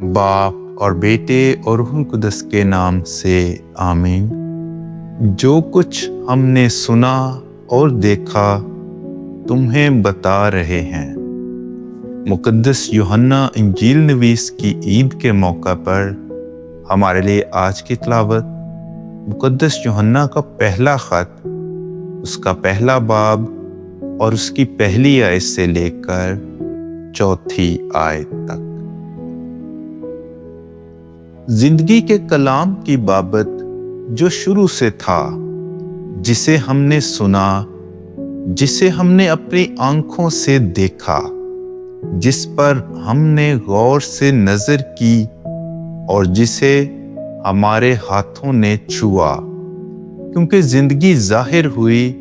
बाप और बेटे और रूह कुदस के नाम से आमीन। जो कुछ हमने सुना और देखा तुम्हें बता रहे हैं। मुकद्दस यूहन्ना इंजील नवीस की ईद के मौका पर हमारे लिए आज की तिलावत मुकद्दस यूहन्ना का पहला खत, उसका पहला बाब और उसकी पहली आयत से लेकर चौथी आयत तक। जिंदगी के कलाम की बाबत जो शुरू से था, जिसे हमने सुना, जिसे हमने अपनी आंखों से देखा, जिस पर हमने गौर से नजर की और जिसे हमारे हाथों ने छुआ, क्योंकि जिंदगी जाहिर हुई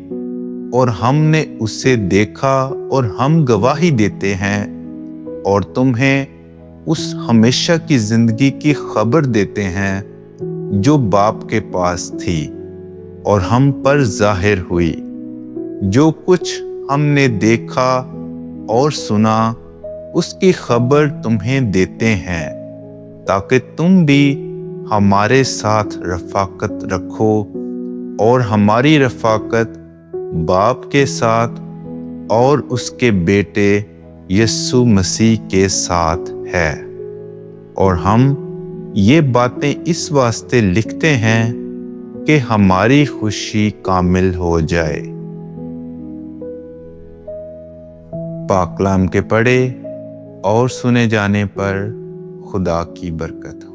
और हमने उसे देखा और हम गवाही देते हैं और तुम्हें उस हमेशा की जिंदगी की खबर देते हैं जो बाप के पास थी और हम पर जाहिर हुई। जो कुछ हमने देखा और सुना उसकी खबर तुम्हें देते हैं, ताकि तुम भी हमारे साथ रफाकत रखो और हमारी रफाकत बाप के साथ और उसके बेटे यीशु मसीह के साथ है। और हम ये बातें इस वास्ते लिखते हैं कि हमारी खुशी कामिल हो जाए। पाक कलाम के पढ़े और सुने जाने पर खुदा की बरकत।